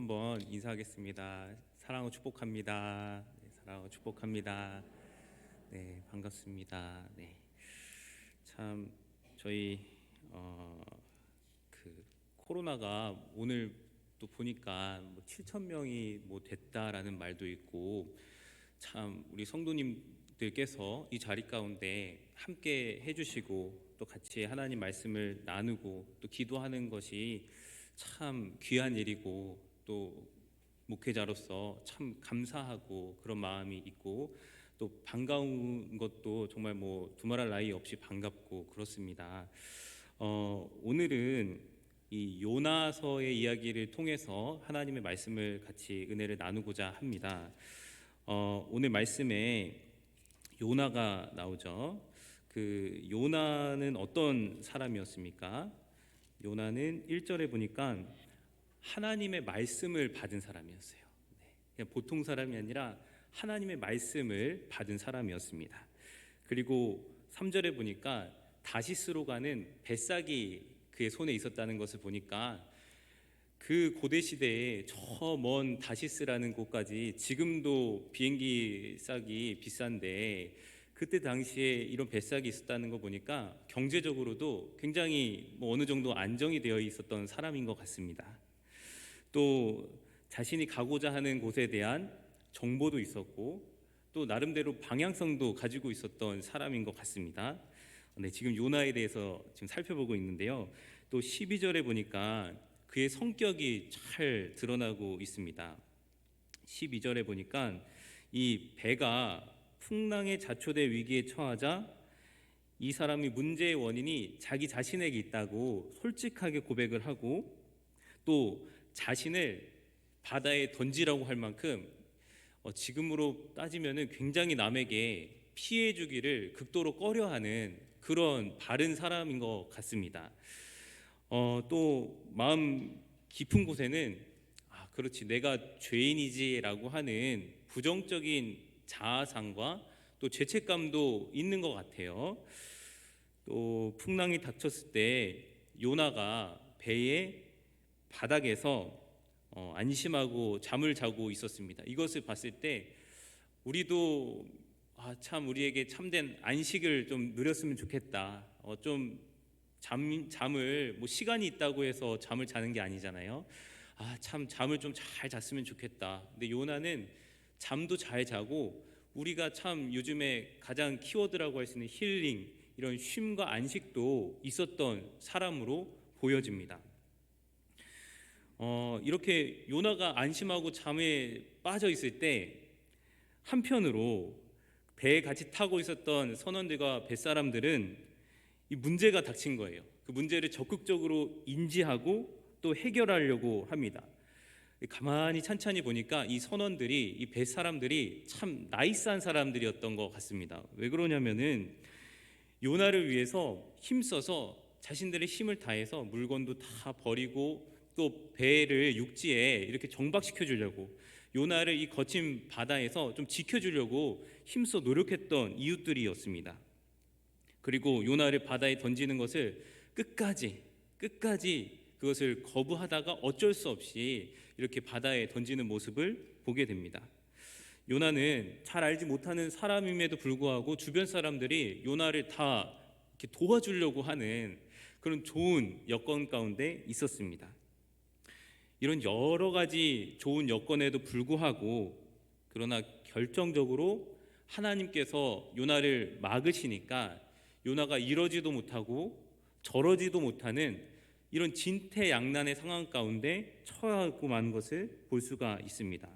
한번 인사하겠습니다. 사랑하고 축복합니다. 네, 사랑하고 축복합니다. 네, 반갑습니다. 네, 참 저희 그 코로나가 오늘 또 보니까 7천 명이 됐다라는 말도 있고, 참 우리 성도님들께서 이 자리 가운데 함께 해주시고 또 같이 하나님 말씀을 나누고 또 기도하는 것이 참 귀한 일이고, 또 목회자로서 참 감사하고 그런 마음이 있고, 또 반가운 것도 정말 두말할 나위 없이 반갑고 그렇습니다. 오늘은 이 요나서의 이야기를 통해서 하나님의 말씀을 같이 은혜를 나누고자 합니다. 오늘 말씀에 요나가 나오죠. 그 요나는 어떤 사람이었습니까? 요나는 1절에 보니까 하나님의 말씀을 받은 사람이었어요. 그냥 보통 사람이 아니라 하나님의 말씀을 받은 사람이었습니다. 그리고 3절에 보니까 다시스로 가는 뱃삭이 그의 손에 있었다는 것을 보니까 그 고대 시대에 저 먼 다시스라는 곳까지, 지금도 비행기 싹이 비싼데 그때 당시에 이런 뱃삭이 있었다는 거 보니까 경제적으로도 굉장히 어느 정도 안정이 되어 있었던 사람인 것 같습니다. 또 자신이 가고자 하는 곳에 대한 정보도 있었고, 또 나름대로 방향성도 가지고 있었던 사람인 것 같습니다. 네, 지금 요나에 대해서 지금 살펴보고 있는데요. 또 12절에 보니까 그의 성격이 잘 드러나고 있습니다. 12절에 보니까 이 배가 풍랑의 자초된 위기에 처하자 이 사람이 문제의 원인이 자기 자신에게 있다고 솔직하게 고백을 하고, 또 자신을 바다에 던지라고 할 만큼 지금으로 따지면은 굉장히 남에게 피해 주기를 극도로 꺼려하는 그런 바른 사람인 것 같습니다. 또 마음 깊은 곳에는 그렇지, 내가 죄인이지라고 하는 부정적인 자아상과 또 죄책감도 있는 것 같아요. 또 풍랑이 닥쳤을 때 요나가 배의 바닥에서 안심하고 잠을 자고 있었습니다. 이것을 봤을 때 우리도 참 우리에게 참된 안식을 좀 누렸으면 좋겠다. 좀 잠을 시간이 있다고 해서 잠을 자는 게 아니잖아요. 참 잠을 좀 잘 잤으면 좋겠다. 근데 요나는 잠도 잘 자고, 우리가 참 요즘에 가장 키워드라고 할 수 있는 힐링, 이런 쉼과 안식도 있었던 사람으로 보여집니다. 이렇게 요나가 안심하고 잠에 빠져 있을 때 한편으로 배에 같이 타고 있었던 선원들과 뱃사람들은 이 문제가 닥친 거예요. 그 문제를 적극적으로 인지하고 또 해결하려고 합니다. 가만히 찬찬히 보니까 이 선원들이, 이 뱃사람들이 참 나이스한 사람들이었던 것 같습니다. 왜 그러냐면은 요나를 위해서 힘써서 자신들의 힘을 다해서 물건도 다 버리고 또 배를 육지에 이렇게 정박시켜 주려고, 요나를 이 거친 바다에서 좀 지켜주려고 힘써 노력했던 이웃들이었습니다. 그리고 요나를 바다에 던지는 것을 끝까지 그것을 거부하다가 어쩔 수 없이 이렇게 바다에 던지는 모습을 보게 됩니다. 요나는 잘 알지 못하는 사람임에도 불구하고 주변 사람들이 요나를 다 이렇게 도와주려고 하는 그런 좋은 여건 가운데 있었습니다. 이런 여러 가지 좋은 여건에도 불구하고, 그러나 결정적으로 하나님께서 요나를 막으시니까 요나가 이러지도 못하고 저러지도 못하는 이런 진퇴양난의 상황 가운데 처하고 만 것을 볼 수가 있습니다.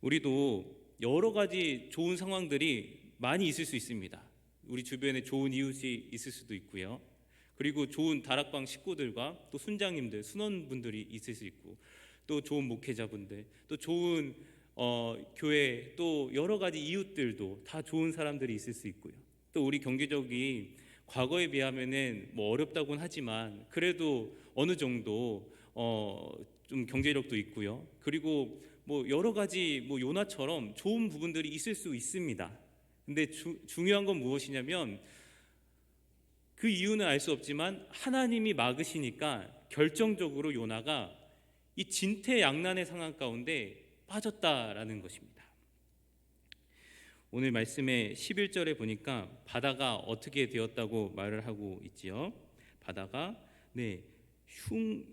우리도 여러 가지 좋은 상황들이 많이 있을 수 있습니다. 우리 주변에 좋은 이웃이 있을 수도 있고요. 그리고 좋은 다락방 식구들과 또 순장님들, 순원분들이 있을 수 있고, 또 좋은 목회자분들, 또 좋은 교회, 또 여러 가지 이웃들도 다 좋은 사람들이 있을 수 있고요. 또 우리 경제적이 과거에 비하면은 어렵다고는 하지만 그래도 어느 정도 좀 경제력도 있고요. 그리고 여러 가지 요나처럼 좋은 부분들이 있을 수 있습니다. 근데 중요한 건 무엇이냐면, 그 이유는 알 수 없지만 하나님이 막으시니까 결정적으로 요나가 이 진퇴양난의 상황 가운데 빠졌다라는 것입니다. 오늘 말씀의 11절에 보니까 바다가 어떻게 되었다고 말을 하고 있지요. 바다가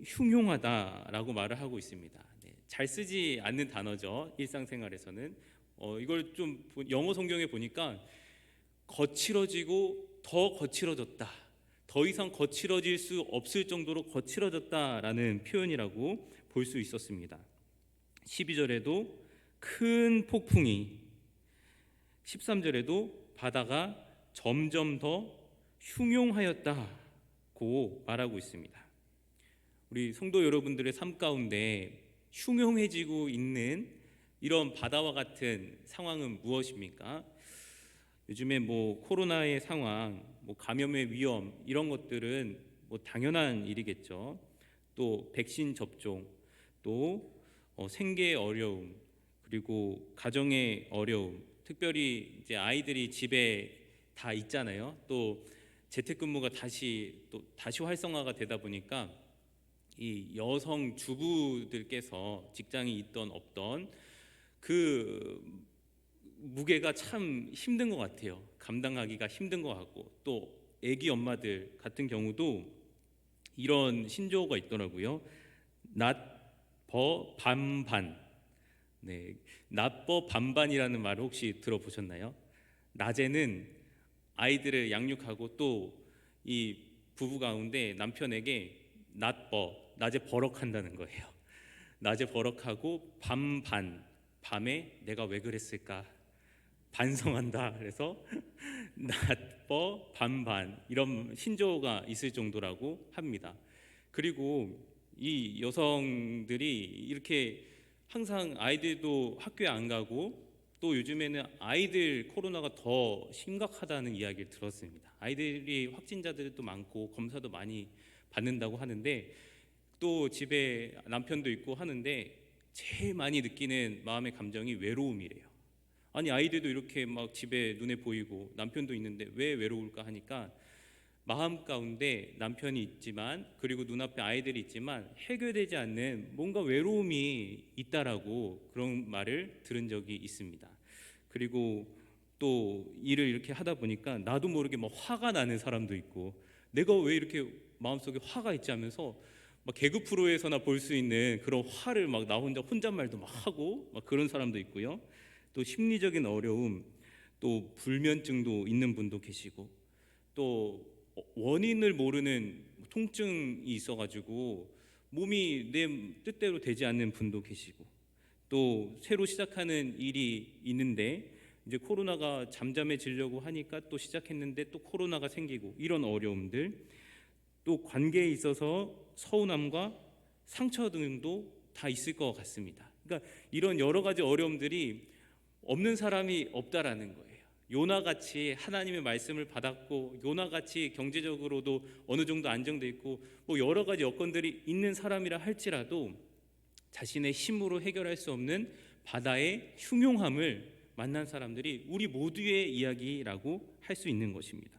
흉용하다라고 말을 하고 있습니다. 잘 쓰지 않는 단어죠. 일상생활에서는 이걸 좀 영어 성경에 보니까 거칠어지고 더 거칠어졌다, 더 이상 거칠어질 수 없을 정도로 거칠어졌다라는 표현이라고 볼 수 있었습니다. 12절에도 큰 폭풍이, 13절에도 바다가 점점 더 흉용하였다고 말하고 있습니다. 우리 성도 여러분들의 삶 가운데 흉용해지고 있는 이런 바다와 같은 상황은 무엇입니까? 요즘에 코로나의 상황, 감염의 위험, 이런 것들은 당연한 일이겠죠. 또 백신 접종, 또 생계의 어려움, 그리고 가정의 어려움, 특별히 이제 아이들이 집에 다 있잖아요. 또 재택근무가 다시 활성화가 되다 보니까 이 여성 주부들께서 직장이 있던 없던 그 무게가 참 힘든 것 같아요. 감당하기가 힘든 것 같고, 또 아기 엄마들 같은 경우도 이런 신조어가 있더라고요. 낮버 반반. 낮버 반반이라는 말을 혹시 들어보셨나요? 낮에는 아이들을 양육하고 또 이 부부 가운데 남편에게 낮에 버럭한다는 거예요. 낮에 버럭하고 반반, 밤에 내가 왜 그랬을까 반성한다. 그래서 낮버 반반, 이런 신조어가 있을 정도라고 합니다. 그리고 이 여성들이 이렇게 항상 아이들도 학교에 안 가고, 또 요즘에는 아이들 코로나가 더 심각하다는 이야기를 들었습니다. 아이들이 확진자들도 많고 검사도 많이 받는다고 하는데, 또 집에 남편도 있고 하는데 제일 많이 느끼는 마음의 감정이 외로움이래요. 아니, 아이들도 이렇게 막 집에 눈에 보이고 남편도 있는데 왜 외로울까 하니까, 마음 가운데 남편이 있지만, 그리고 눈앞에 아이들이 있지만 해결되지 않는 뭔가 외로움이 있다라고 그런 말을 들은 적이 있습니다. 그리고 또 일을 이렇게 하다 보니까 나도 모르게 막 화가 나는 사람도 있고, 내가 왜 이렇게 마음속에 화가 있지 하면서 막 개그 프로에서나 볼 수 있는 그런 화를 막 나 혼잣말도 막 하고 막 그런 사람도 있고요. 또 심리적인 어려움, 또 불면증도 있는 분도 계시고, 또 원인을 모르는 통증이 있어가지고 몸이 내 뜻대로 되지 않는 분도 계시고, 또 새로 시작하는 일이 있는데 이제 코로나가 잠잠해지려고 하니까 또 시작했는데 또 코로나가 생기고, 이런 어려움들, 또 관계에 있어서 서운함과 상처 등도 다 있을 것 같습니다. 그러니까 이런 여러 가지 어려움들이 없는 사람이 없다라는 거예요. 요나같이 하나님의 말씀을 받았고, 요나같이 경제적으로도 어느 정도 안정돼 있고, 여러 가지 여건들이 있는 사람이라 할지라도 자신의 힘으로 해결할 수 없는 바다의 흉용함을 만난 사람들이 우리 모두의 이야기라고 할 수 있는 것입니다.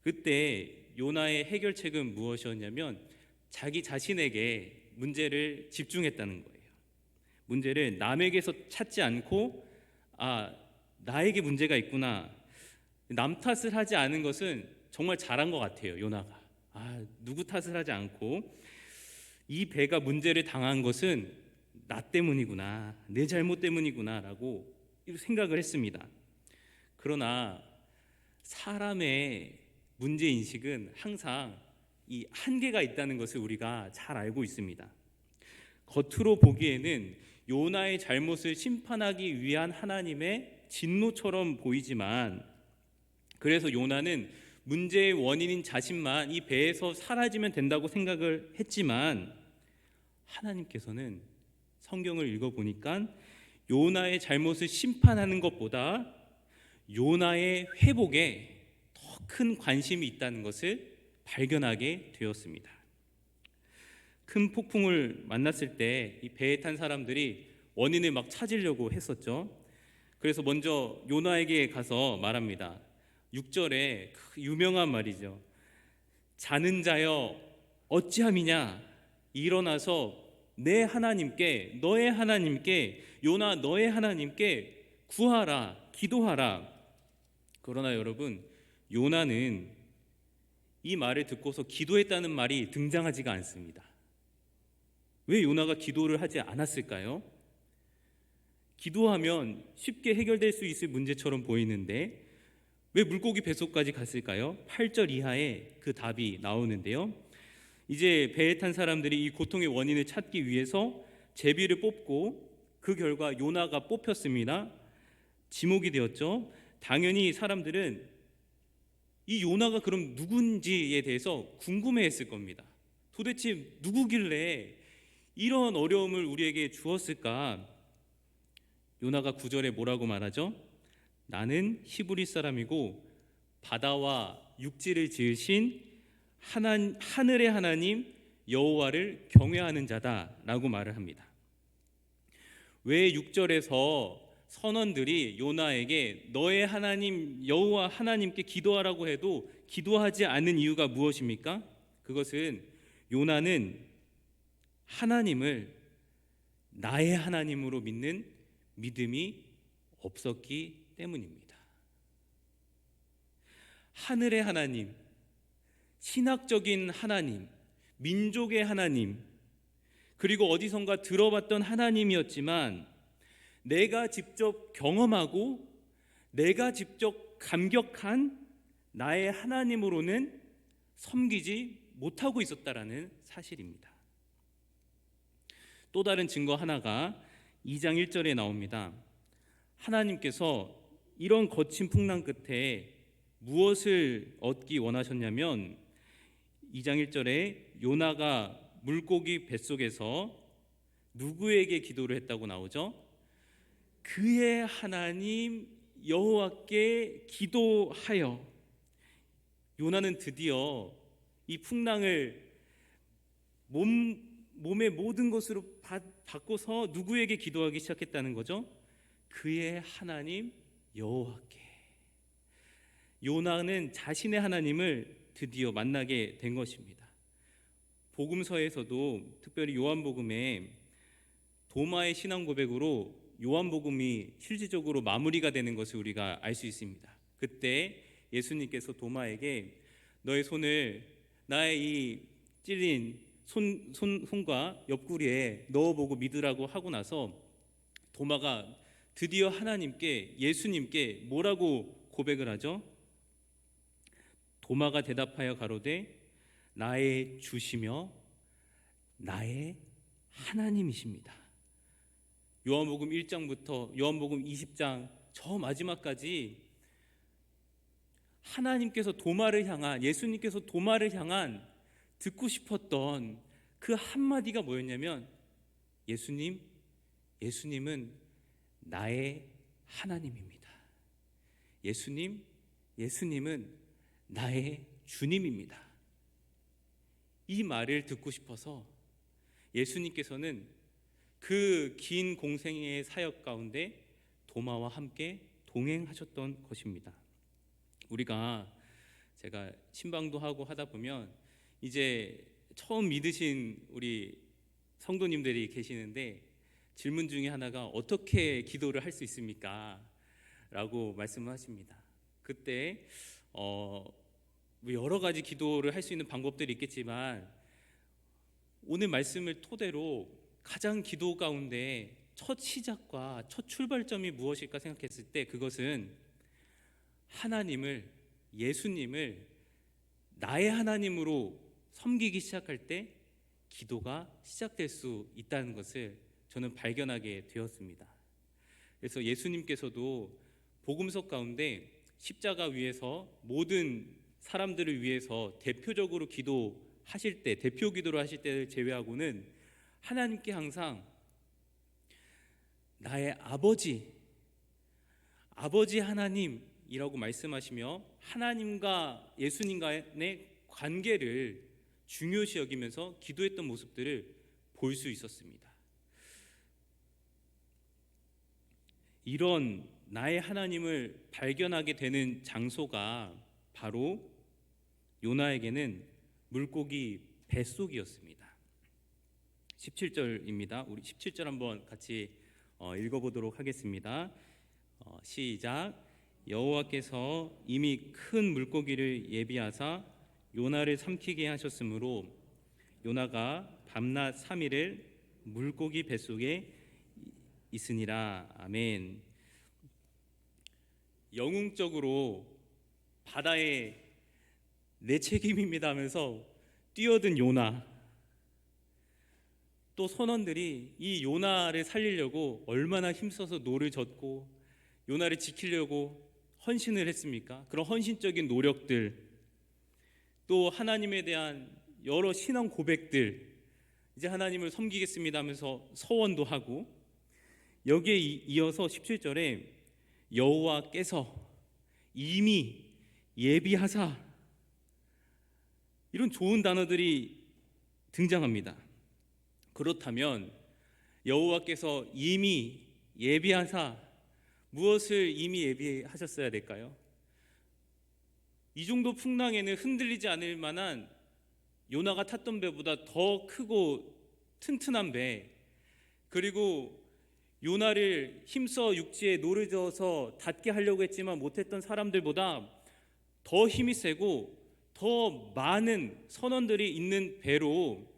그때 요나의 해결책은 무엇이었냐면, 자기 자신에게 문제를 집중했다는 거예요. 문제를 남에게서 찾지 않고, 나에게 문제가 있구나. 남 탓을 하지 않은 것은 정말 잘한 것 같아요. 요나가 누구 탓을 하지 않고, 이 배가 문제를 당한 것은 나 때문이구나, 내 잘못 때문이구나 라고 생각을 했습니다. 그러나 사람의 문제인식은 항상 이 한계가 있다는 것을 우리가 잘 알고 있습니다. 겉으로 보기에는 요나의 잘못을 심판하기 위한 하나님의 진노처럼 보이지만, 그래서 요나는 문제의 원인인 자신만 이 배에서 사라지면 된다고 생각을 했지만, 하나님께서는 성경을 읽어보니까 요나의 잘못을 심판하는 것보다 요나의 회복에 더 큰 관심이 있다는 것을 발견하게 되었습니다. 큰 폭풍을 만났을 때 이 배에 탄 사람들이 원인을 막 찾으려고 했었죠. 그래서 먼저 요나에게 가서 말합니다. 6절에 그 유명한 말이죠. 자는 자여 어찌함이냐, 일어나서 내 하나님께, 너의 하나님께, 요나 너의 하나님께 구하라, 기도하라. 그러나 여러분, 요나는 이 말을 듣고서 기도했다는 말이 등장하지가 않습니다. 왜 요나가 기도를 하지 않았을까요? 기도하면 쉽게 해결될 수 있을 문제처럼 보이는데 왜 물고기 뱃속까지 갔을까요? 8절 이하에 그 답이 나오는데요. 이제 배에 탄 사람들이 이 고통의 원인을 찾기 위해서 제비를 뽑고 그 결과 요나가 뽑혔습니다. 지목이 되었죠. 당연히 사람들은 이 요나가 그럼 누군지에 대해서 궁금해했을 겁니다. 도대체 누구길래 이런 어려움을 우리에게 주었을까? 요나가 9절에 뭐라고 말하죠? 나는 히브리 사람이고 바다와 육지를 지으신 하늘의 하나님 여호와를 경외하는 자다라고 말을 합니다. 왜 6절에서 선원들이 요나에게 너의 하나님 여호와 하나님께 기도하라고 해도 기도하지 않는 이유가 무엇입니까? 그것은 요나는 하나님을 나의 하나님으로 믿는 믿음이 없었기 때문입니다. 하늘의 하나님, 신학적인 하나님, 민족의 하나님, 그리고 어디선가 들어봤던 하나님이었지만 내가 직접 경험하고 내가 직접 감격한 나의 하나님으로는 섬기지 못하고 있었다라는 사실입니다. 또 다른 증거 하나가 2장 1절에 나옵니다. 하나님께서 이런 거친 풍랑 끝에 무엇을 얻기 원하셨냐면 2장 1절에 요나가 물고기 뱃속에서 누구에게 기도를 했다고 나오죠? 그의 하나님 여호와께 기도하여. 요나는 드디어 이 풍랑을 몸의 모든 것으로 바꿔서 누구에게 기도하기 시작했다는 거죠? 그의 하나님 여호와께. 요나는 자신의 하나님을 드디어 만나게 된 것입니다. 복음서에서도 특별히 요한복음에 도마의 신앙 고백으로 요한복음이 실질적으로 마무리가 되는 것을 우리가 알 수 있습니다. 그때 예수님께서 도마에게 너의 손을 나의 이 찔린 손과 옆구리에 넣어보고 믿으라고 하고 나서 도마가 드디어 하나님께, 예수님께 뭐라고 고백을 하죠? 도마가 대답하여 가로되 나의 주시며 나의 하나님이십니다. 요한복음 1장부터 요한복음 20장 저 마지막까지 하나님께서 도마를 향한, 예수님께서 도마를 향한 듣고 싶었던 그 한마디가 뭐였냐면 예수님은 나의 하나님입니다. 예수님은 나의 주님입니다. 이 말을 듣고 싶어서 예수님께서는 그 긴 공생의 사역 가운데 도마와 함께 동행하셨던 것입니다. 제가 신방도 하고 하다 보면 이제 처음 믿으신 우리 성도님들이 계시는데 질문 중에 하나가 어떻게 기도를 할 수 있습니까? 라고 말씀을 하십니다. 그때 여러 가지 기도를 할 수 있는 방법들이 있겠지만 오늘 말씀을 토대로 가장 기도 가운데 첫 시작과 첫 출발점이 무엇일까 생각했을 때 그것은 예수님을 나의 하나님으로 섬기기 시작할 때 기도가 시작될 수 있다는 것을 저는 발견하게 되었습니다. 그래서 예수님께서도 복음서 가운데 십자가 위에서 모든 사람들을 위해서 대표적으로 기도하실 때, 대표 기도를 하실 때를 제외하고는 하나님께 항상 나의 아버지 하나님이라고 말씀하시며 하나님과 예수님 간의 관계를 중요시 여기면서 기도했던 모습들을 볼 수 있었습니다. 이런 나의 하나님을 발견하게 되는 장소가 바로 요나에게는 물고기 뱃속이었습니다. 17절입니다. 우리 17절 한번 같이 읽어보도록 하겠습니다. 시작. 여호와께서 이미 큰 물고기를 예비하사 요나를 삼키게 하셨으므로 요나가 밤낮 3일을 물고기 뱃속에 있으니라. 아멘. 영웅적으로 바다에 내 책임입니다 하면서 뛰어든 요나, 또 선원들이 이 요나를 살리려고 얼마나 힘써서 노를 젓고 요나를 지키려고 헌신을 했습니까? 그런 헌신적인 노력들, 또 하나님에 대한 여러 신앙 고백들, 이제 하나님을 섬기겠습니다 하면서 서원도 하고, 여기에 이어서 17절에 여호와께서 이미 예비하사, 이런 좋은 단어들이 등장합니다. 그렇다면 여호와께서 이미 예비하사, 무엇을 이미 예비하셨어야 될까요? 이 정도 풍랑에는 흔들리지 않을 만한, 요나가 탔던 배보다 더 크고 튼튼한 배, 그리고 요나를 힘써 육지에 노를 져서 닿게 하려고 했지만 못했던 사람들보다 더 힘이 세고 더 많은 선원들이 있는 배로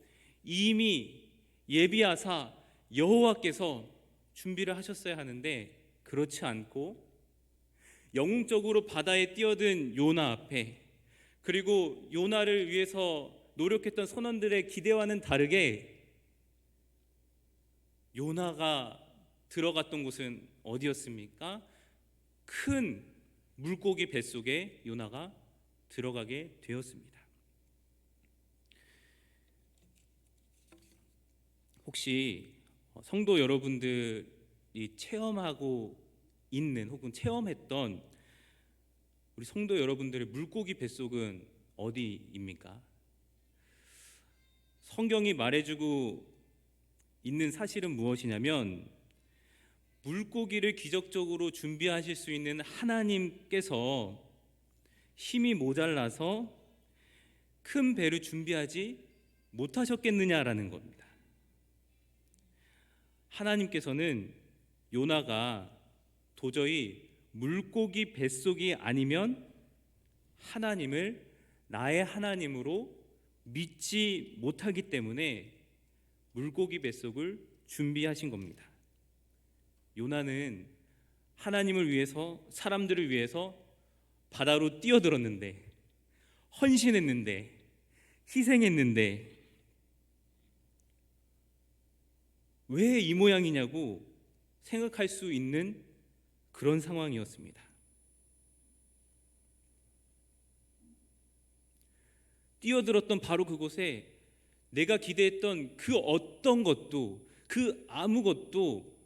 이미 예비하사 여호와께서 준비를 하셨어야 하는데, 그렇지 않고 영웅적으로 바다에 뛰어든 요나 앞에, 그리고 요나를 위해서 노력했던 선원들의 기대와는 다르게 요나가 들어갔던 곳은 어디였습니까? 큰 물고기 뱃속에 요나가 들어가게 되었습니다. 혹시 성도 여러분들이 체험하고 있는, 혹은 체험했던 우리 성도 여러분들의 물고기 뱃속은 어디입니까? 성경이 말해주고 있는 사실은 무엇이냐면, 물고기를 기적적으로 준비하실 수 있는 하나님께서 힘이 모자라서 큰 배를 준비하지 못하셨겠느냐라는 겁니다. 하나님께서는 요나가 도저히 물고기 뱃속이 아니면 하나님을 나의 하나님으로 믿지 못하기 때문에 물고기 뱃속을 준비하신 겁니다. 요나는 하나님을 위해서, 사람들을 위해서 바다로 뛰어들었는데, 헌신했는데, 희생했는데 왜 이 모양이냐고 생각할 수 있는 그런 상황이었습니다. 뛰어들었던 바로 그곳에 내가 기대했던 그 어떤 것도, 그 아무것도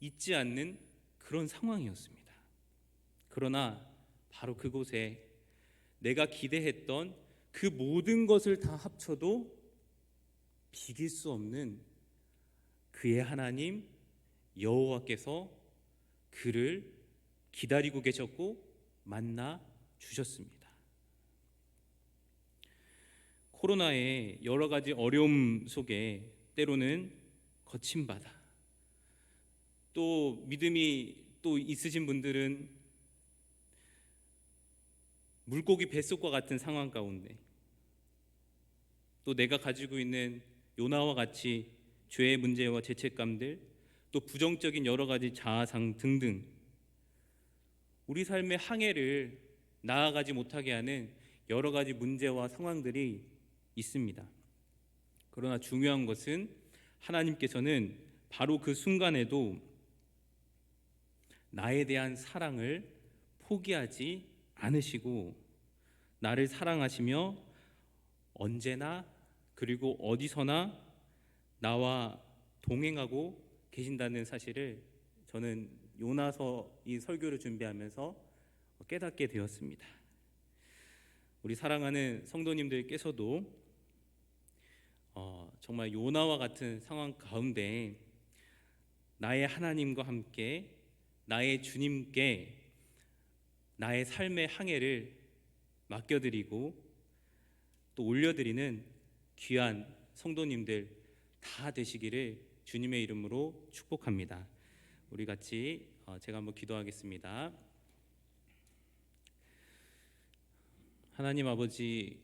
있지 않는 그런 상황이었습니다. 그러나 바로 그곳에 내가 기대했던 그 모든 것을 다 합쳐도 비길 수 없는 그의 하나님 여호와께서 그를 기다리고 계셨고 만나 주셨습니다. 코로나의 여러 가지 어려움 속에 때로는 거친 바다, 또 믿음이 또 있으신 분들은 물고기 뱃속과 같은 상황 가운데, 또 내가 가지고 있는 요나와 같이 죄의 문제와 죄책감들, 또 부정적인 여러 가지 자아상 등등 우리 삶의 항해를 나아가지 못하게 하는 여러 가지 문제와 상황들이 있습니다. 그러나 중요한 것은 하나님께서는 바로 그 순간에도 나에 대한 사랑을 포기하지 않으시고 나를 사랑하시며 언제나 그리고 어디서나 나와 동행하고 계신다는 사실을 저는 요나서 이 설교를 준비하면서 깨닫게 되었습니다. 우리 사랑하는 성도님들께서도 정말 요나와 같은 상황 가운데 나의 하나님과 함께, 나의 주님께 나의 삶의 항해를 맡겨드리고 또 올려드리는 귀한 성도님들 다 되시기를 주님의 이름으로 축복합니다. 우리 같이 제가 한번 기도하겠습니다. 하나님 아버지,